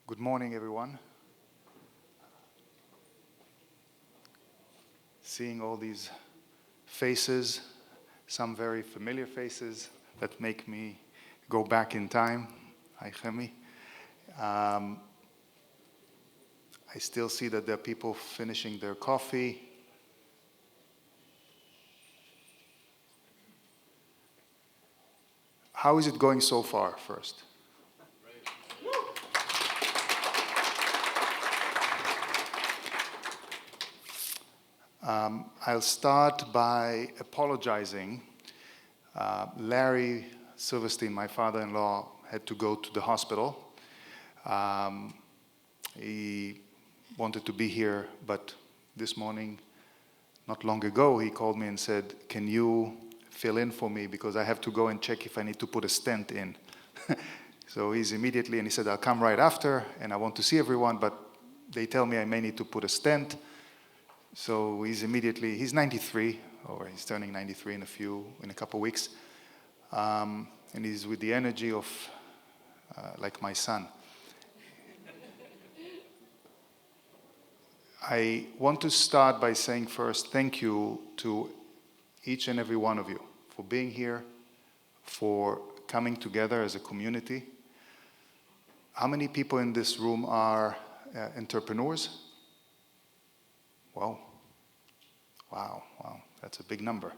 Good morning, everyone. Seeing all these faces, some very familiar faces that make me go back in time. Hi, Chemi. I still see that there are people finishing their coffee. How is it going so far, first? I'll start by apologizing. Larry Silverstein, my father-in-law, had to go to the hospital. He wanted to be here, but this morning, not long ago, he called me and said, "Can you fill in for me because I have to go and check if I need to put a stent in." So he's immediately, and he said, "I'll come right after, and I want to see everyone, but they tell me I may need to put a stent." So he's 93, or he's turning 93 in a couple weeks. And he's with the energy of, like my son. I want to start by saying first, thank you to each and every one of you for being here, for coming together as a community. How many people in this room are entrepreneurs? Wow, that's a big number.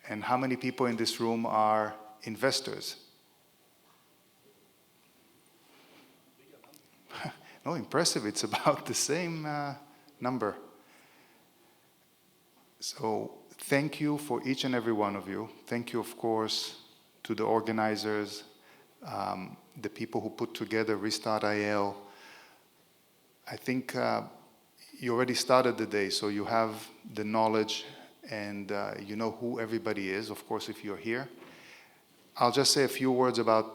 And how many people in this room are investors? No, impressive, it's about the same number. So thank you for each and every one of you. Thank you, of course, to the organizers, the people who put together Restart IL. I think you already started the day, so you have the knowledge and you know who everybody is, of course, if you're here. I'll just say a few words about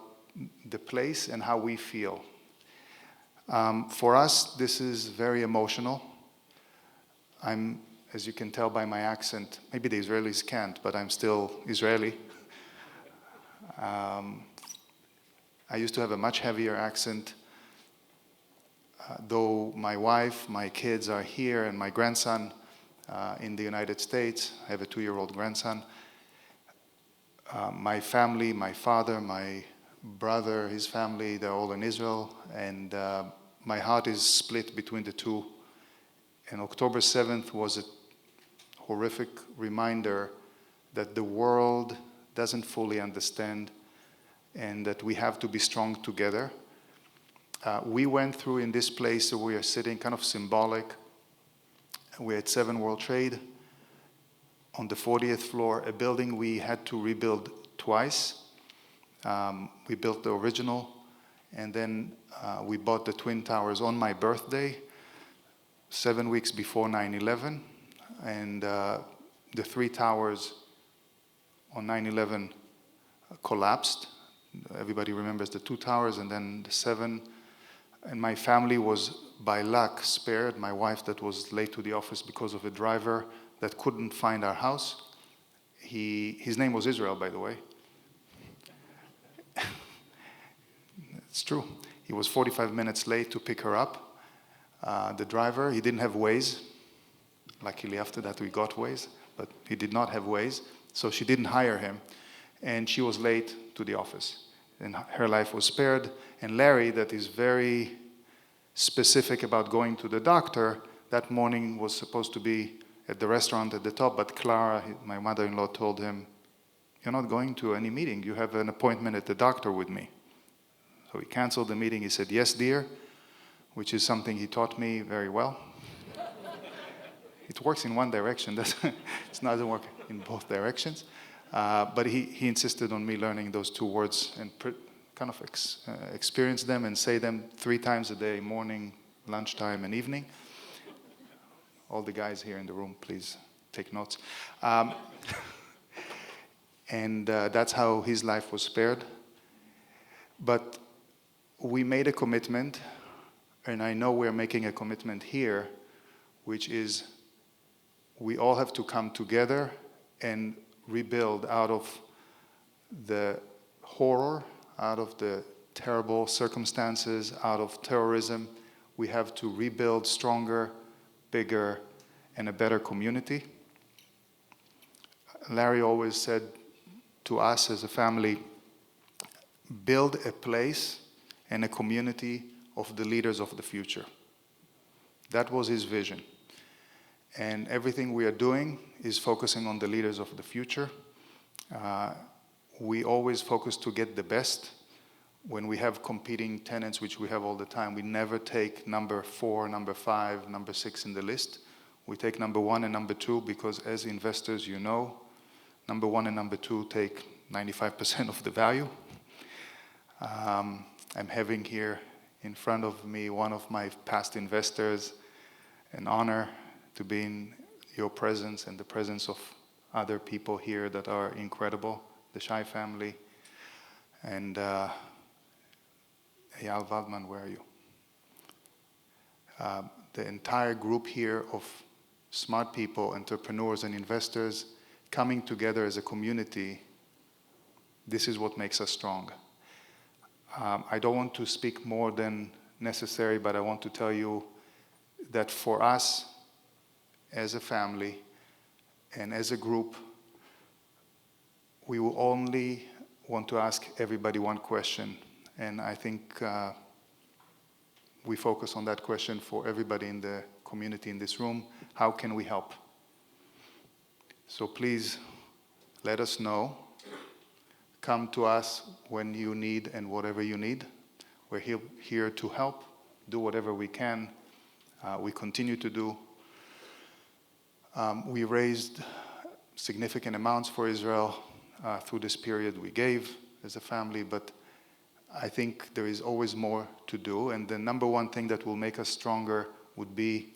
the place and how we feel. For us, this is very emotional. I'm, as you can tell by my accent, maybe the Israelis can't, but I'm still Israeli. I used to have a much heavier accent. Though my wife, my kids are here, and my grandson in the United States. I have a 2-year-old grandson. My family, my father, my brother, his family, they're all in Israel, and my heart is split between the two. And October 7th was a horrific reminder that the world doesn't fully understand and that we have to be strong together. We went through in this place where we are sitting, kind of symbolic. We're at 7 World Trade on the 40th floor, a building we had to rebuild twice. We built the original, and then we bought the Twin Towers on my birthday, 7 weeks before 9/11. And the 3 towers on 9/11 collapsed. Everybody remembers the 2 towers, and then the 7. And my family was, by luck, spared. My wife that was late to the office because of a driver that couldn't find our house. His name was Israel, by the way. It's true. He was 45 minutes late to pick her up. The driver, he didn't have Waze. Luckily, after that, we got Waze, but he did not have Waze, so she didn't hire him. And she was late to the office. And her life was spared. And Larry, that is very specific about going to the doctor, that morning was supposed to be at the restaurant at the top, but Clara, my mother-in-law, told him, "You're not going to any meeting. You have an appointment at the doctor with me." So he canceled the meeting. He said, "Yes, dear," which is something he taught me very well. It works in one direction. It doesn't work in both directions. But he insisted on me learning those 2 words and kind of experience them and say them 3 times a day, morning, lunchtime, and evening. All the guys here in the room, please take notes. And that's how his life was spared. But we made a commitment, and I know we're making a commitment here, which is we all have to come together and rebuild out of the horror, out of the terrible circumstances, out of terrorism. We have to rebuild stronger, bigger, and a better community. Larry always said to us as a family, build a place and a community of the leaders of the future. That was his vision. And everything we are doing is focusing on the leaders of the future. We always focus to get the best. When we have competing tenants, which we have all the time, we never take number 4, number 5, number 6 in the list. We take number 1 and number 2 because as investors, you know, number 1 and number 2 take 95% of the value. I'm having here in front of me one of my past investors. An honor to be in your presence and the presence of other people here that are incredible, the Shai family. And Eyal Waldman, where are you? The entire group here of smart people, entrepreneurs and investors coming together as a community. This is what makes us strong. I don't want to speak more than necessary, but I want to tell you that for us, as a family and as a group, we will only want to ask everybody one question. And I think we focus on that question for everybody in the community in this room. How can we help? So please let us know. Come to us when you need and whatever you need. We're here to help, do whatever we can. We continue to do. We raised significant amounts for Israel through this period we gave as a family, but I think there is always more to do. And the number one thing that will make us stronger would be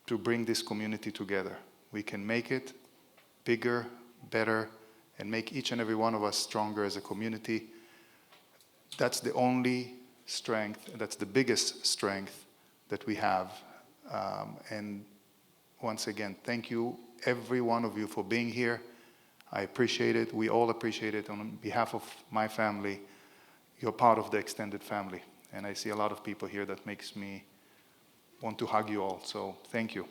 to bring this community together. We can make it bigger, better, and make each and every one of us stronger as a community. That's the only strength, that's the biggest strength that we have. And once again, thank you, every one of you, for being here. I appreciate it. We all appreciate it. On behalf of my family, you're part of the extended family. And I see a lot of people here that makes me want to hug you all. So thank you.